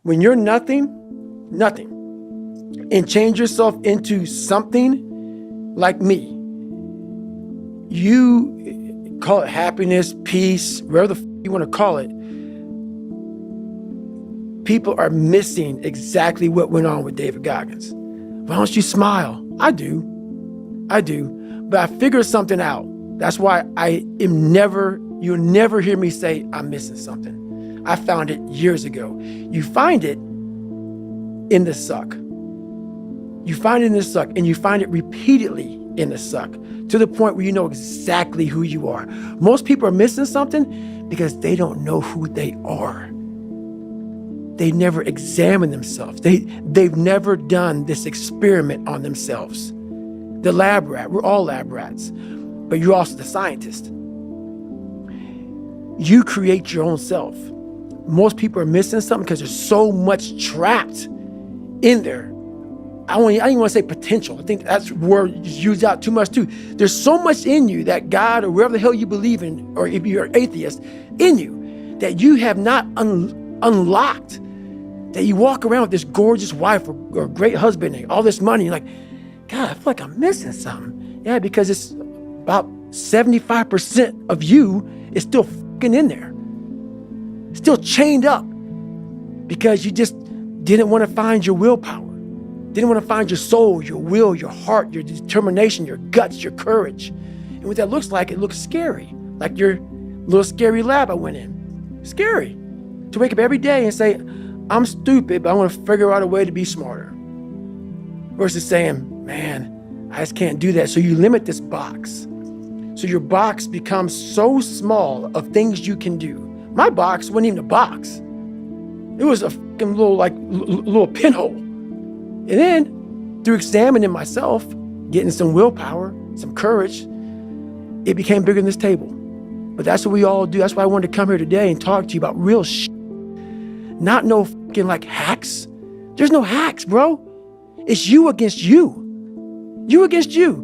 when you're nothing, and change yourself into something like me, you call it happiness, peace, whatever the you want to call it, people are missing exactly what went on with David Goggins. Why don't you smile? I do. But I figured something out. That's why you'll never hear me say I'm missing something. I found it years ago. You find it in the suck. You find it in the suck, and you find it repeatedly in the suck, to the point where you know exactly who you are. Most people are missing something because they don't know who they are. They never examine themselves. They've never done this experiment on themselves. The lab rat, we're all lab rats, but you're also the scientist. You create your own self. Most people are missing something because there's so much trapped in there. I don't even want to say potential. I think that's a word used out too much too. There's so much in you that God or whatever the hell you believe in, or if you're an atheist, in you that you have not unlocked. That you walk around with this gorgeous wife or great husband and all this money. You're like, God, I feel like I'm missing something. Yeah, because it's about 75% of you is still fucking in there. Still chained up because you just didn't want to find your willpower. Didn't want to find your soul, your will, your heart, your determination, your guts, your courage. And what that looks like, it looks scary. Like your little scary lab I went in. Scary. To wake up every day and say, I'm stupid, but I want to figure out a way to be smarter. Versus saying, man, I just can't do that. So you limit this box. So your box becomes so small of things you can do. My box wasn't even a box. It was a fucking little pinhole. And then through examining myself, getting some willpower, some courage, it became bigger than this table. But that's what we all do. That's why I wanted to come here today and talk to you about real shit. Not no fucking like hacks. There's no hacks, bro. It's you against you. You against you.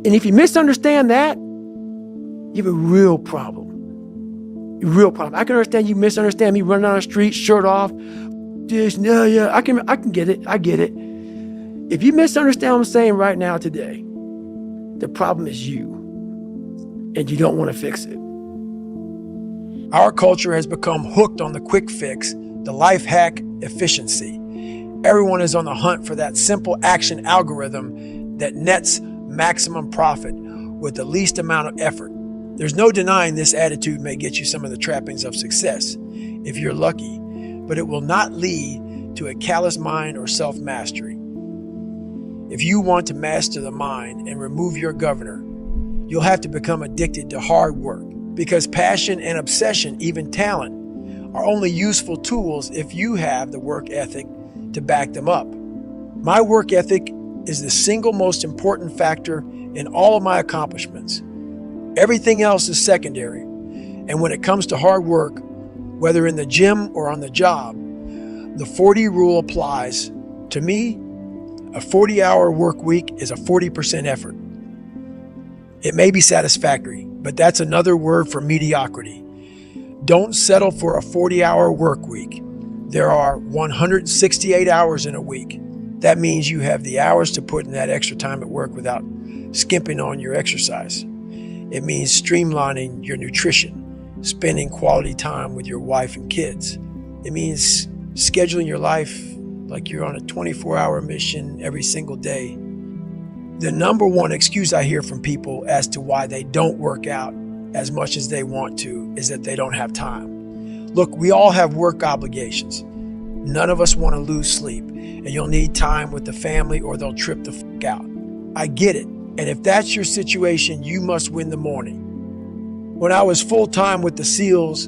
And if you misunderstand that, you have a real problem. A real problem. I can understand you misunderstand me running down the street, shirt off. Yeah, I can get it. I get it. If you misunderstand what I'm saying right now today, the problem is you. And you don't want to fix it. Our culture has become hooked on the quick fix, the life hack efficiency. Everyone is on the hunt for that simple action algorithm that nets maximum profit with the least amount of effort. There's no denying this attitude may get you some of the trappings of success, if you're lucky, but it will not lead to a callous mind or self-mastery. If you want to master the mind and remove your governor, you'll have to become addicted to hard work, because passion and obsession, even talent, are only useful tools if you have the work ethic to back them up. My work ethic is the single most important factor in all of my accomplishments. Everything else is secondary. And when it comes to hard work, whether in the gym or on the job, the 40 rule applies. To me, a 40-hour work week is a 40% effort. It may be satisfactory, but that's another word for mediocrity. Don't settle for a 40-hour work week. There are 168 hours in a week. That means you have the hours to put in that extra time at work without skimping on your exercise. It means streamlining your nutrition, spending quality time with your wife and kids. It means scheduling your life like you're on a 24-hour mission every single day. The number one excuse I hear from people as to why they don't work out as much as they want to is that they don't have time. Look, we all have work obligations. None of us want to lose sleep, and you'll need time with the family or they'll trip the fuck out. I get it. And if that's your situation, you must win the morning. When I was full-time with the SEALs,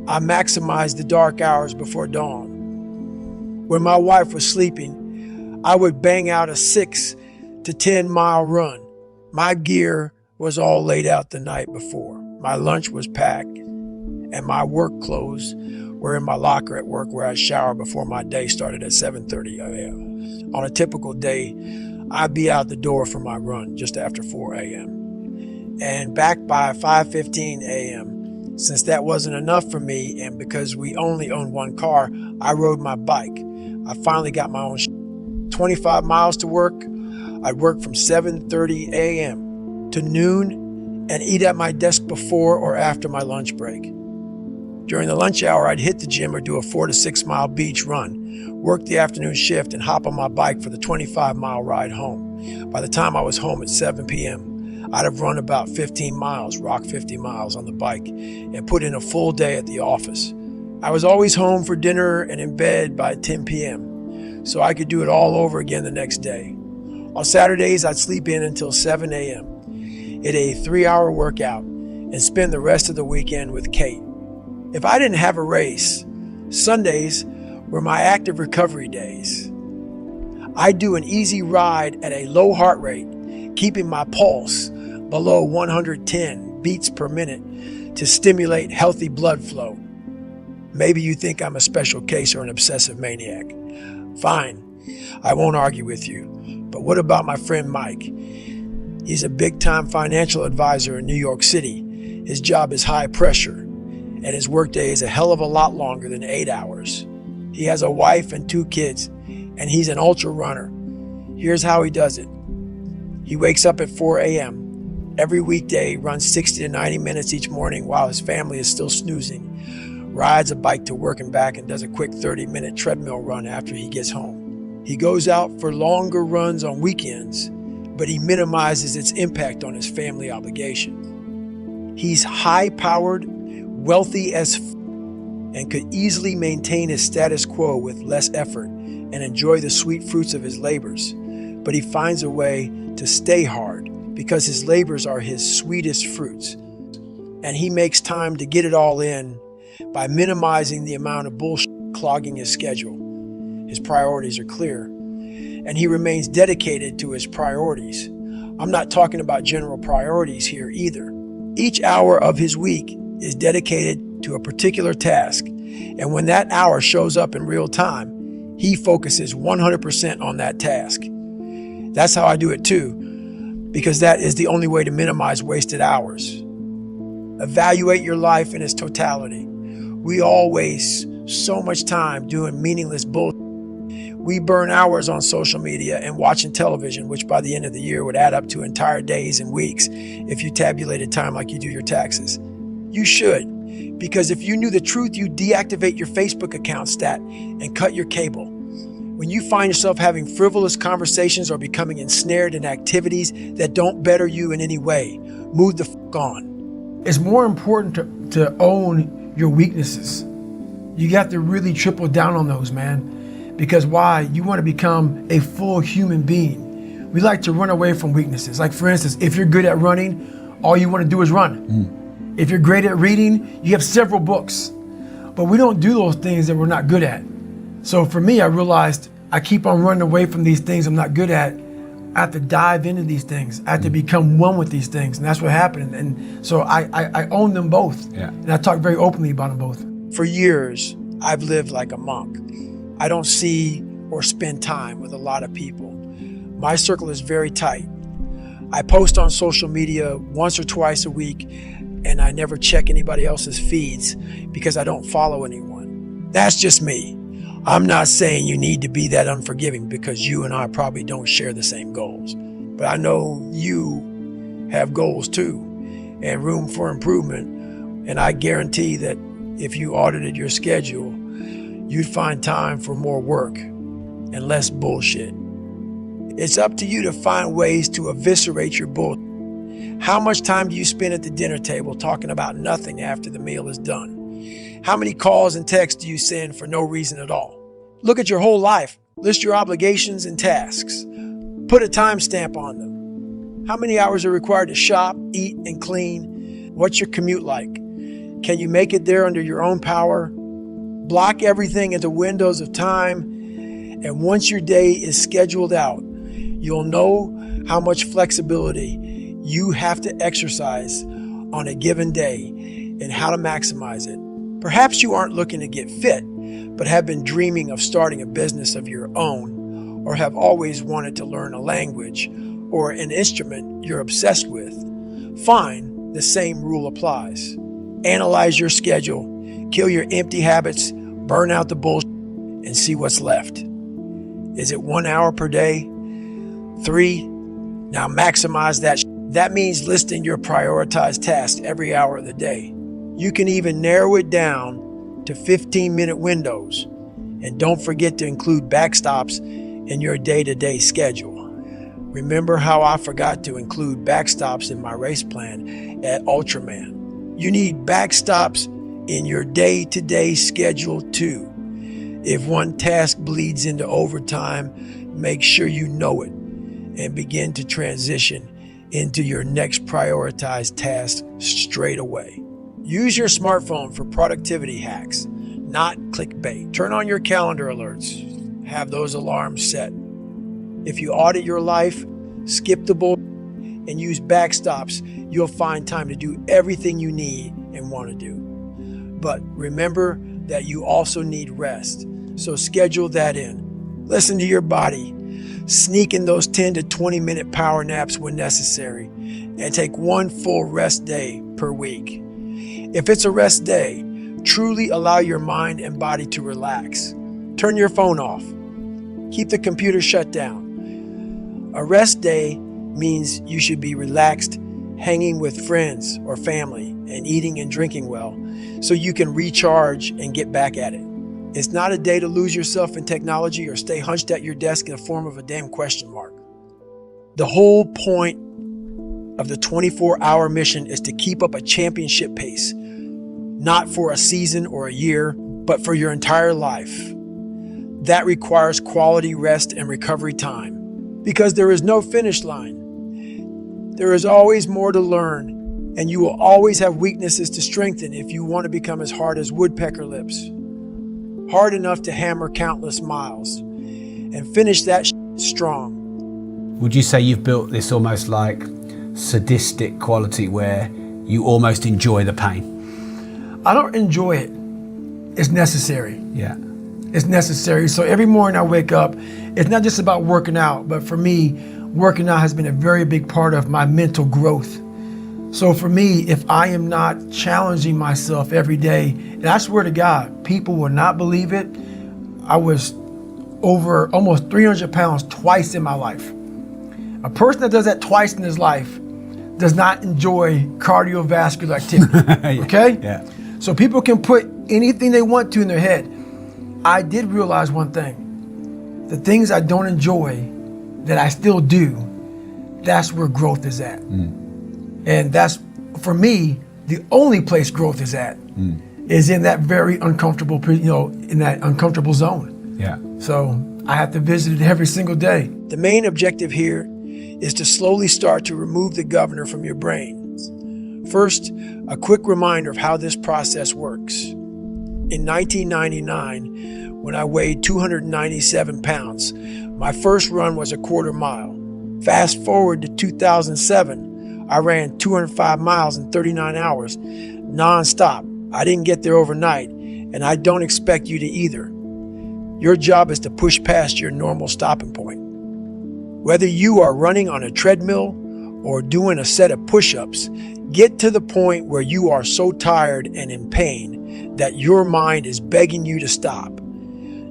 I maximized the dark hours before dawn. When my wife was sleeping, I would bang out a 6 to 10 mile run. My gear was all laid out the night before. My lunch was packed, and my work clothes were in my locker at work, where I shower before my day started at 7:30 a.m. On a typical day, I'd be out the door for my run just after 4 a.m. and back by 5:15 a.m. Since that wasn't enough for me, and because we only owned one car, I rode my bike. I finally got my own 25 miles to work. I'd work from 7:30 a.m. to noon and eat at my desk before or after my lunch break. During the lunch hour, I'd hit the gym or do a 4 to 6 mile beach run, work the afternoon shift, and hop on my bike for the 25-mile ride home. By the time I was home at 7 p.m., I'd have run about 15 miles, rocked 50 miles on the bike, and put in a full day at the office. I was always home for dinner and in bed by 10 p.m., so I could do it all over again the next day. On Saturdays, I'd sleep in until 7 a.m., hit a 3-hour workout, and spend the rest of the weekend with Kate. If I didn't have a race, Sundays were my active recovery days. I'd do an easy ride at a low heart rate, keeping my pulse below 110 beats per minute to stimulate healthy blood flow. Maybe you think I'm a special case or an obsessive maniac. Fine, I won't argue with you. But what about my friend Mike? He's a big-time financial advisor in New York City. His job is high pressure, and his workday is a hell of a lot longer than 8 hours. He has a wife and 2 kids, and he's an ultra runner. Here's how he does it. He wakes up at 4 a.m. Every weekday, runs 60 to 90 minutes each morning while his family is still snoozing, rides a bike to work and back, and does a quick 30-minute treadmill run after he gets home. He goes out for longer runs on weekends, but he minimizes its impact on his family obligations. He's high-powered, wealthy as and could easily maintain his status quo with less effort and enjoy the sweet fruits of his labors. But he finds a way to stay hard because his labors are his sweetest fruits. And he makes time to get it all in by minimizing the amount of bullshit clogging his schedule. His priorities are clear, and he remains dedicated to his priorities. I'm not talking about general priorities here either. Each hour of his week is dedicated to a particular task, and when that hour shows up in real time, he focuses 100% on that task. That's how I do it too, because that is the only way to minimize wasted hours. Evaluate your life in its totality. We all waste so much time doing meaningless bullshit. We burn hours on social media and watching television, which by the end of the year would add up to entire days and weeks if you tabulated time like you do your taxes. You should, because if you knew the truth, you'd deactivate your Facebook account stat and cut your cable. When you find yourself having frivolous conversations or becoming ensnared in activities that don't better you in any way, move the fuck on. It's more important to own your weaknesses. You got to really triple down on those, man. Because why? You want to become a full human being. We like to run away from weaknesses. Like for instance, if you're good at running, all you want to do is run. If you're great at reading, you have several books. But we don't do those things that we're not good at. So for me, I realized I keep on running away from these things I'm not good at. I have to dive into these things. I have to become one with these things. And that's what happened. And so I own them both. Yeah. And I talk very openly about them both. For years, I've lived like a monk. I don't see or spend time with a lot of people. My circle is very tight. I post on social media once or twice a week, and I never check anybody else's feeds because I don't follow anyone. That's just me. I'm not saying you need to be that unforgiving because you and I probably don't share the same goals. But I know you have goals too and room for improvement. And I guarantee that if you audited your schedule, you'd find time for more work and less bullshit. It's up to you to find ways to eviscerate your bullshit. How much time do you spend at the dinner table talking about nothing after the meal is done? How many calls and texts do you send for no reason at all? Look at your whole life. List your obligations and tasks. Put a timestamp on them. How many hours are required to shop, eat, and clean? What's your commute like? Can you make it there under your own power? Block everything into windows of time. And once your day is scheduled out, you'll know how much flexibility you have to exercise on a given day and how to maximize it. Perhaps you aren't looking to get fit, but have been dreaming of starting a business of your own, or have always wanted to learn a language or an instrument you're obsessed with. Fine, the same rule applies. Analyze your schedule, kill your empty habits, burn out the bullshit, and see what's left. Is it 1 hour per day? 3? Now maximize that. That means listing your prioritized tasks every hour of the day. You can even narrow it down to 15-minute windows. And don't forget to include backstops in your day-to-day schedule. Remember how I forgot to include backstops in my race plan at Ultraman. You need backstops in your day-to-day schedule too. If one task bleeds into overtime, make sure you know it and begin to transition into your next prioritized task straight away. Use your smartphone for productivity hacks, not clickbait. Turn on your calendar alerts. Have those alarms set. If you audit your life, skip the bull and use backstops, you'll find time to do everything you need and want to do. But remember that you also need rest. So schedule that in. Listen to your body. Sneak in those 10 to 20 minute power naps when necessary, and take one full rest day per week. If it's a rest day, truly allow your mind and body to relax. Turn your phone off. Keep the computer shut down. A rest day means you should be relaxed, hanging with friends or family, and eating and drinking well, so you can recharge and get back at it. It's not a day to lose yourself in technology or stay hunched at your desk in the form of a damn question mark. The whole point of the 24-hour mission is to keep up a championship pace, not for a season or a year, but for your entire life. That requires quality rest and recovery time, because there is no finish line. There is always more to learn, and you will always have weaknesses to strengthen if you want to become as hard as woodpecker lips. Hard enough to hammer countless miles and finish that strong. Would you say you've built this almost like sadistic quality where you almost enjoy the pain? I don't enjoy it. It's necessary. Yeah. It's necessary. So every morning I wake up, it's not just about working out, but for me, working out has been a very big part of my mental growth. So for me, if I am not challenging myself every day, and I swear to God, people will not believe it, I was over almost 300 pounds twice in my life. A person that does that twice in his life does not enjoy cardiovascular activity, okay? Yeah. So people can put anything they want to in their head. I did realize one thing. The things I don't enjoy that I still do, that's where growth is at. And that's, for me, the only place growth is at, is in that very uncomfortable, in that uncomfortable zone. Yeah. So I have to visit it every single day. The main objective here is to slowly start to remove the governor from your brain. First, a quick reminder of how this process works. In 1999, when I weighed 297 pounds, my first run was a quarter mile. Fast forward to 2007, I ran 205 miles in 39 hours, nonstop. I didn't get there overnight, and I don't expect you to either. Your job is to push past your normal stopping point. Whether you are running on a treadmill or doing a set of push-ups, get to the point where you are so tired and in pain that your mind is begging you to stop.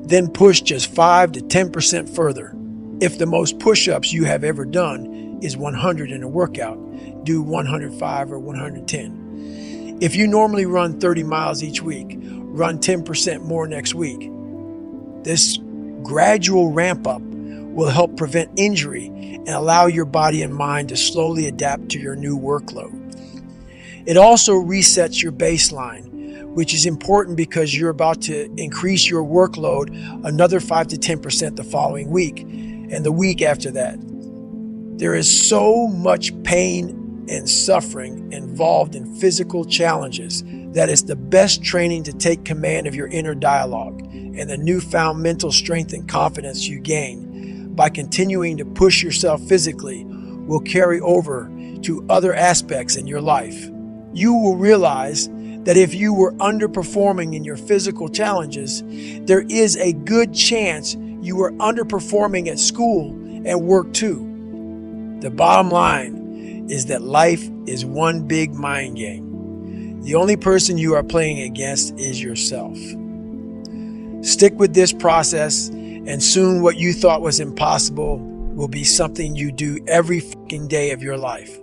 Then push just 5 to 10% further. If the most push-ups you have ever done is 100 in a workout, do 105 or 110. If you normally run 30 miles each week, run 10% more next week. This gradual ramp up will help prevent injury and allow your body and mind to slowly adapt to your new workload. It also resets your baseline, which is important because you're about to increase your workload another 5 to 10% the following week and the week after that. There is so much pain and suffering involved in physical challenges that it's the best training to take command of your inner dialogue, and the newfound mental strength and confidence you gain by continuing to push yourself physically will carry over to other aspects in your life. You will realize that if you were underperforming in your physical challenges, there is a good chance you were underperforming at school and work too. The bottom line is that life is one big mind game. The only person you are playing against is yourself. Stick with this process, and soon what you thought was impossible will be something you do every fucking day of your life.